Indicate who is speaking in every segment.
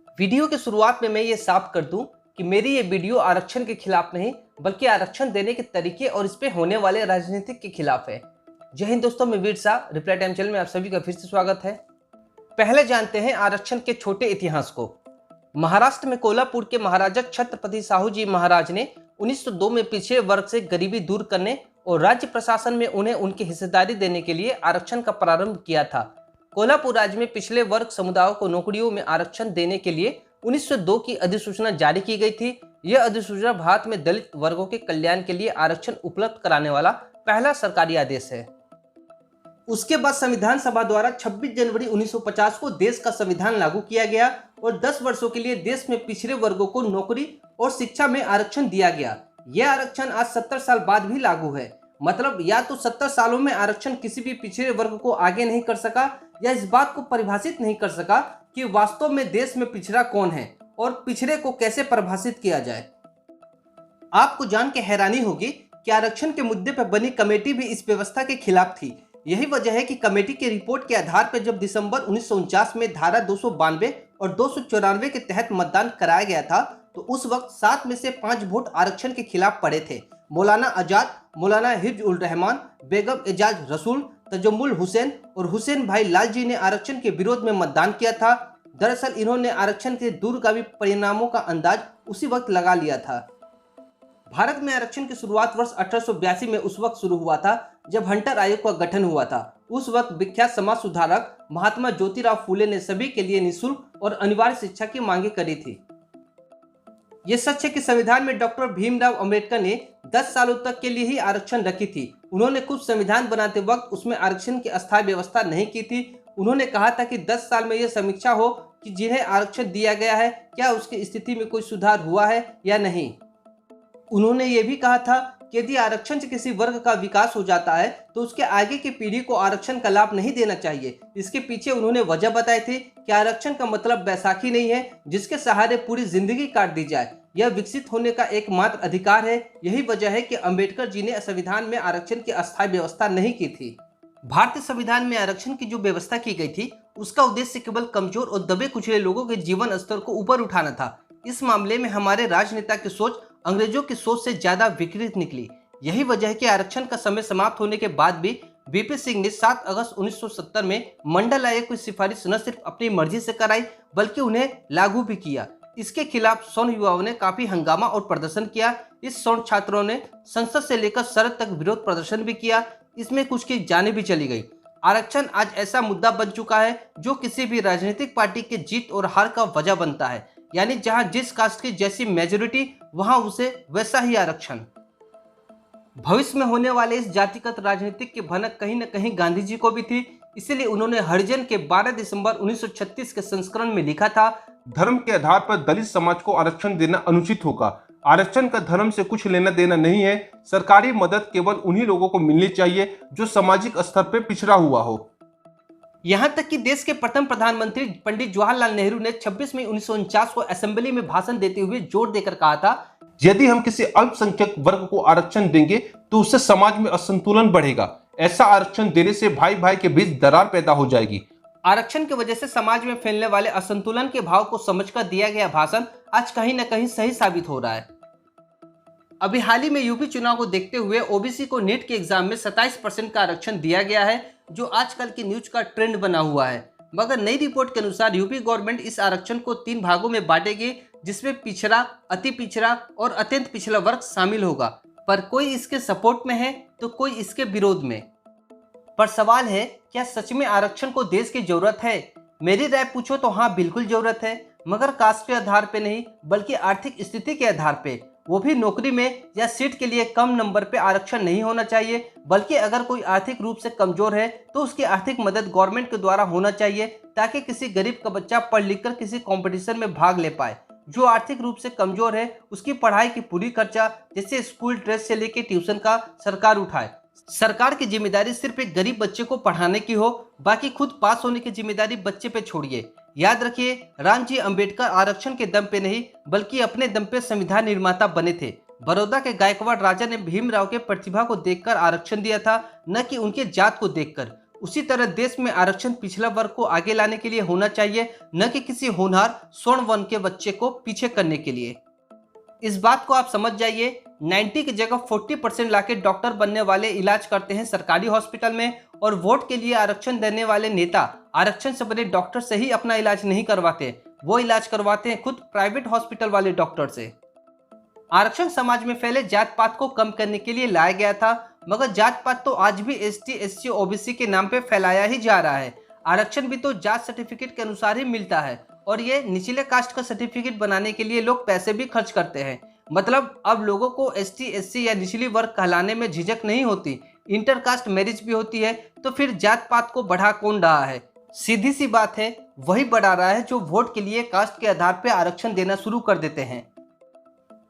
Speaker 1: Video की शुरुआत में मैं ये साफ कर दूं कि मेरी ये वीडियो आरक्षण के खिलाफ नहीं बल्कि आरक्षण देने के तरीके और इस पे होने वाले राजनीतिक के खिलाफ है। जय हिंद दोस्तों, मैं वीर शाह, रिप्लाई टाइम चैनल में आप सभी का फिर से स्वागत है। पहले जानते हैं आरक्षण के छोटे इतिहास को। महाराष्ट्र में कोल्हापुर के महाराजा छत्रपति साहू जी महाराज ने 1902 में पिछड़े वर्ग से गरीबी दूर करने और राज्य प्रशासन में उन्हें उनकी हिस्सेदारी देने के लिए आरक्षण का प्रारंभ किया था। कोल्हापुर राज्य में पिछले वर्ग समुदायों को नौकरियों में आरक्षण देने के लिए 1902 की अधिसूचना जारी की गई थी। यह अधिसूचना भारत में दलित वर्गों के कल्याण के लिए आरक्षण उपलब्ध कराने वाला पहला सरकारी आदेश है। उसके बाद संविधान सभा द्वारा 26 जनवरी 1950 को देश का संविधान लागू किया गया और 10 वर्षों के लिए देश में पिछड़े वर्गों को नौकरी और शिक्षा में आरक्षण दिया गया। यह आरक्षण आज 70 साल बाद भी लागू है। मतलब या तो 70 सालों में आरक्षण किसी भी पिछड़े वर्ग को आगे नहीं कर सका या इस बात को परिभाषित नहीं कर सका कि वास्तव में देश में पिछड़ा कौन है और पिछड़े को कैसे परिभाषित किया जाए। आपको जान के हैरानी होगी कि आरक्षण के मुद्दे पर बनी कमेटी भी इस व्यवस्था के खिलाफ थी। यही वजह है कि कमेटी की रिपोर्ट के आधार पर जब दिसंबर 1949 में धारा 292 और 294 के तहत मतदान कराया गया था तो उस वक्त 7 में से 5 वोट आरक्षण के खिलाफ पड़े थे। मौलाना आजाद, मौलाना हिफ्ज उल रहमान, बेगम एजाज रसूल, तजम्मुल हुसैन और हुसैन भाई लाल जी ने आरक्षण के विरोध में मतदान किया था। दरअसल इन्होंने आरक्षण के दूरगामी परिणामों का अंदाज उसी वक्त लगा लिया था। भारत में आरक्षण की शुरुआत वर्ष 1882 में उस वक्त शुरू हुआ था जब हंटर आयोग का गठन हुआ था। उस वक्त विख्यात समाज सुधारक महात्मा ज्योतिराव फूले ने सभी के लिए निःशुल्क और अनिवार्य शिक्षा की मांगे करी थी। ये सच है कि संविधान में डॉक्टर भीमराव अंबेडकर ने 10 सालों तक के लिए ही आरक्षण रखी थी। उन्होंने खुद संविधान बनाते वक्त उसमें आरक्षण की अस्थायी व्यवस्था नहीं की थी। उन्होंने कहा था कि 10 साल में यह समीक्षा हो कि जिन्हें आरक्षण दिया गया है क्या उसकी स्थिति में कोई सुधार हुआ है या नहीं। उन्होंने ये भी कहा था कि यदि आरक्षण से किसी वर्ग का विकास हो जाता है तो उसके आगे की पीढ़ी को आरक्षण का लाभ नहीं देना चाहिए। इसके पीछे उन्होंने वजह बताई थी कि आरक्षण का मतलब बैसाखी नहीं है जिसके सहारे पूरी जिंदगी काट दी जाए। यह विकसित होने का एकमात्र अधिकार है। यही वजह है कि अंबेडकर जी ने संविधान में आरक्षण की अस्थायी व्यवस्था नहीं की थी। भारतीय संविधान में आरक्षण की जो व्यवस्था की गई थी उसका उद्देश्य केवल कमजोर और दबे कुचले लोगों के जीवन स्तर को ऊपर उठाना था। इस मामले में हमारे राजनेता की सोच अंग्रेजों की सोच से ज्यादा विकृत निकली। यही वजह है कि आरक्षण का समय समाप्त होने के बाद भी बीपी सिंह ने 7 अगस्त 1970 में मंडल आयोग की सिफारिश न सिर्फ अपनी मर्जी से कराई बल्कि उन्हें लागू भी किया। इसके खिलाफ स्वर्ण युवाओं ने काफी हंगामा और प्रदर्शन किया। इस स्वर्ण छात्रों ने संसद से लेकर सरहद तक विरोध प्रदर्शन भी किया। इसमें कुछ की जानें भी चली गई। आरक्षण आज ऐसा मुद्दा बन चुका है जो किसी भी राजनीतिक पार्टी के जीत और हार का वजह बनता है। यानी जहां जिस कास्ट की जैसी मेजोरिटी वहां उसे वैसा ही आरक्षण। भविष्य में होने वाले इस जातिगत राजनीतिक की भनक कहीं न कहीं गांधी जी को भी थी। इसलिए उन्होंने हरिजन के 12 दिसंबर 1936 के संस्करण में लिखा था,
Speaker 2: धर्म के आधार पर दलित समाज को आरक्षण देना अनुचित होगा। आरक्षण का धर्म से कुछ लेना देना नहीं है। सरकारी मदद केवल उन्हीं लोगों को मिलनी चाहिए जो सामाजिक स्तर पर पिछड़ा हुआ हो।
Speaker 1: यहाँ तक कि देश के प्रथम प्रधानमंत्री पंडित जवाहरलाल नेहरू ने 26 मई 1949 को असेंबली में भाषण देते हुए जोर देकर कहा था,
Speaker 2: यदि हम किसी अल्पसंख्यक वर्ग को आरक्षण देंगे तो उससे समाज में असंतुलन बढ़ेगा। ऐसा आरक्षण देने से भाई भाई के बीच दरार पैदा हो जाएगी।
Speaker 1: आरक्षण की वजह से समाज में फैलने वाले असंतुलन के भाव को समझकर दिया गया भाषण आज कहीं न कहीं सही साबित हो रहा है। अभी हाल ही में यूपी चुनाव को देखते हुए ओबीसी को नीट के एग्जाम में 27% का आरक्षण दिया गया है, जो आजकल की न्यूज का ट्रेंड बना हुआ है। मगर नई रिपोर्ट के अनुसार यूपी गवर्नमेंट इस आरक्षण को 3 भागों में बांटेगी, जिसमें पिछड़ा, अति पिछड़ा और अत्यंत पिछड़ा वर्ग शामिल होगा। पर कोई इसके सपोर्ट में है तो कोई इसके विरोध में। पर सवाल है, क्या सच में आरक्षण को देश की जरूरत है? मेरी राय पूछो तो हाँ, बिल्कुल जरूरत है, मगर कास्ट के आधार पे नहीं बल्कि आर्थिक स्थिति के आधार पे। वो भी नौकरी में या सीट के लिए कम नंबर पे आरक्षण नहीं होना चाहिए, बल्कि अगर कोई आर्थिक रूप से कमजोर है तो उसकी आर्थिक मदद गवर्नमेंट के द्वारा होना चाहिए, ताकि किसी गरीब का बच्चा पढ़ लिख कर किसी कंपटीशन में भाग ले पाए। जो आर्थिक रूप से कमजोर है उसकी पढ़ाई की पूरी खर्चा जैसे स्कूल ड्रेस से लेके ट्यूशन का सरकार उठाए। सरकार की जिम्मेदारी सिर्फ एक गरीब बच्चे को पढ़ाने की हो, बाकी खुद पास होने की जिम्मेदारी बच्चे पे छोड़िए। याद रखिए, रामजी अंबेडकर आरक्षण के दम पे नहीं बल्कि अपने दम पे संविधान निर्माता बने थे। बड़ौदा के गायकवाड़ राजा ने भीमराव के प्रतिभा को देखकर आरक्षण दिया था, न कि उनके जात को देखकर। उसी तरह देश में आरक्षण पिछड़ा वर्ग को आगे लाने के लिए होना चाहिए, न कि किसी होनहार स्वर्ण वर्ण के बच्चे को पीछे करने के लिए। इस बात को आप समझ जाइए, 90 की जगह 40% लाके डॉक्टर बनने वाले इलाज करते हैं सरकारी हॉस्पिटल में, और वोट के लिए आरक्षण देने वाले नेता आरक्षण से बने डॉक्टर से ही अपना इलाज नहीं करवाते, वो इलाज करवाते हैं खुद प्राइवेट हॉस्पिटल वाले डॉक्टर से। आरक्षण समाज में फैले जात पात को कम करने के लिए लाया गया था, मगर जात पात तो आज भी ST, SC, OBC के नाम पे फैलाया ही जा रहा है। आरक्षण भी तो जात सर्टिफिकेट के अनुसार ही मिलता है, और ये निचले कास्ट का सर्टिफिकेट बनाने के लिए लोग पैसे भी खर्च करते हैं। मतलब अब लोगों को ST, SC या निचली वर्ग कहलाने में झिझक नहीं होती। इंटर कास्ट मैरिज भी होती है, तो फिर जात पात को बढ़ा कौन रहा है? सीधी सी बात है, वही बढ़ा रहा है जो वोट के लिए कास्ट के आधार पर आरक्षण देना शुरू कर देते हैं।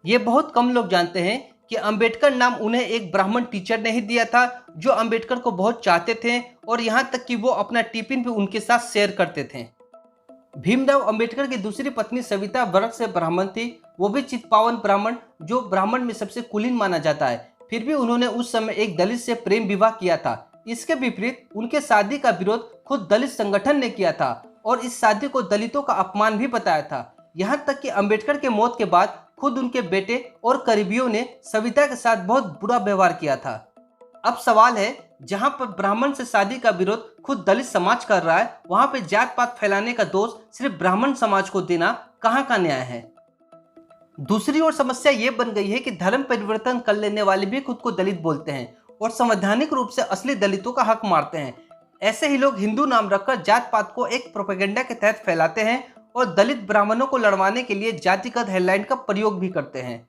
Speaker 1: ये बहुत कम लोग जानते हैं कि अंबेडकर नाम उन्हें एक ब्राह्मण टीचर ने ही दिया था, जो अंबेडकर को बहुत चाहते थे, और यहाँ तक कि वो अपना टिफिन भी उनके साथ शेयर करते थे। भीमराव अंबेडकर की दूसरी पत्नी सविता वर्ग से ब्राह्मण थी, वो भी चित्पावन ब्राह्मण, जो ब्राह्मण में सबसे कुलीन माना जाता है। फिर भी उन्होंने उस समय एक दलित से प्रेम विवाह किया था। इसके विपरीत उनके शादी का विरोध खुद दलित संगठन ने किया था, और इस शादी को दलितों का अपमान भी बताया था। यहाँ तक कि अंबेडकर के मौत के बाद खुद उनके बेटे और करीबियों ने सविता के साथ बहुत बुरा व्यवहार किया था। अब सवाल है, जहां पर ब्राह्मण से शादी का विरोध खुद दलित समाज कर रहा है, वहां पे जात पात फैलाने का दोष सिर्फ ब्राह्मण समाज को देना कहां का न्याय है? दूसरी ओर समस्या ये बन गई है कि धर्म परिवर्तन कर लेने वाले भी खुद को दलित बोलते हैं और संवैधानिक रूप से असली दलितों का हक मारते हैं। ऐसे ही लोग हिंदू नाम रखकर जात पात को एक प्रोपेगेंडा के तहत फैलाते हैं और दलित ब्राह्मणों को लड़वाने के लिए जातिगत हेडलाइन का प्रयोग भी करते हैं।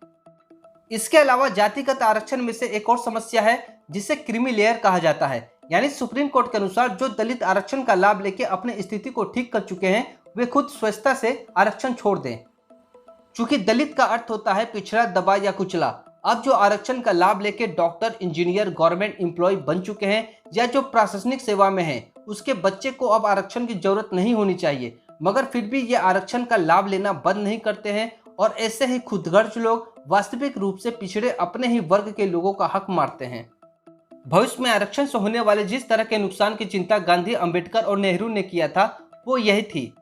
Speaker 1: इसके अलावा जातिगत आरक्षण में से एक और समस्या है जिसे क्रीमी लेयर कहा जाता है, यानी सुप्रीम कोर्ट के अनुसार जो दलित आरक्षण का लाभ लेके अपने स्थिति को ठीक कर चुके हैं, वे खुद स्वेच्छा से आरक्षण छोड़ दें। चूंकि दलित का अर्थ होता है पिछड़ा, दबा या कुचला, अब जो आरक्षण का लाभ लेके डॉक्टर, इंजीनियर, गवर्नमेंट एम्प्लॉय बन चुके हैं या जो प्रशासनिक सेवा में हैं, उसके बच्चे को अब आरक्षण की जरूरत नहीं होनी चाहिए, मगर फिर भी ये आरक्षण का लाभ लेना बंद नहीं करते हैं और ऐसे ही खुदगर्ज लोग वास्तविक रूप से पिछड़े अपने ही वर्ग के लोगों का हक मारते हैं। भविष्य में आरक्षण से होने वाले जिस तरह के नुकसान की चिंता गांधी, अंबेडकर और नेहरू ने किया था, वो यही थी।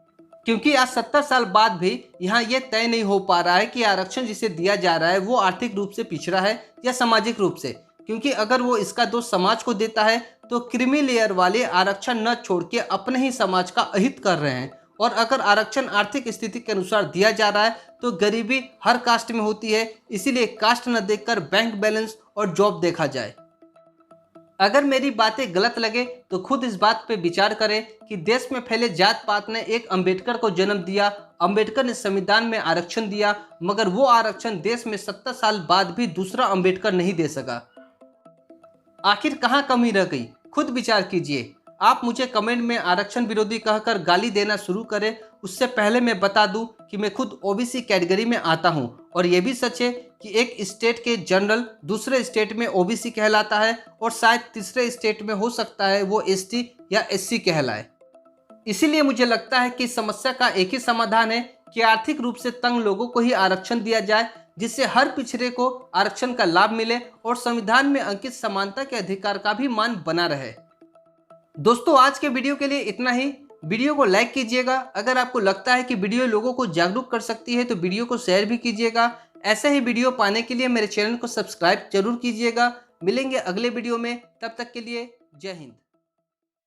Speaker 1: क्योंकि आज 70 साल बाद भी यहाँ ये तय नहीं हो पा रहा है कि आरक्षण जिसे दिया जा रहा है वो आर्थिक रूप से पिछड़ा है या सामाजिक रूप से। क्योंकि अगर वो इसका दोष समाज को देता है तो क्रीमी लेयर वाले आरक्षण न छोड़ के अपने ही समाज का अहित कर रहे हैं, और अगर आरक्षण आर्थिक स्थिति के अनुसार दिया जा रहा है तो गरीबी हर कास्ट में होती है, इसीलिए कास्ट न देखकर बैंक बैलेंस और जॉब देखा जाए। अगर मेरी बातें गलत लगे तो खुद इस बात पे विचार करें कि देश में फैले जात पात ने एक अंबेडकर को जन्म दिया, अंबेडकर ने संविधान में आरक्षण दिया, मगर वो आरक्षण देश में 70 साल बाद भी दूसरा अंबेडकर नहीं दे सका। आखिर कहाँ कमी रह गई? खुद विचार कीजिए। आप मुझे कमेंट में आरक्षण विरोधी कहकर गाली देना शुरू करें, उससे पहले मैं बता दूं कि मैं खुद OBC कैटेगरी में आता हूं, और यह भी सच है कि एक स्टेट के जनरल दूसरे स्टेट में OBC कहलाता है और शायद तीसरे स्टेट में हो सकता है वो ST या SC कहलाए। इसीलिए मुझे लगता है कि समस्या का एक ही समाधान है कि आर्थिक रूप से तंग लोगों को ही आरक्षण दिया जाए, जिससे हर पिछड़े को आरक्षण का लाभ मिले और संविधान में अंकित समानता के अधिकार का भी मान बना रहे। दोस्तों, आज के वीडियो के लिए इतना ही। वीडियो को लाइक कीजिएगा। अगर आपको लगता है कि वीडियो लोगों को जागरूक कर सकती है तो वीडियो को शेयर भी कीजिएगा। ऐसे ही वीडियो पाने के लिए मेरे चैनल को सब्सक्राइब जरूर कीजिएगा। मिलेंगे अगले वीडियो में, तब तक के लिए जय हिंद।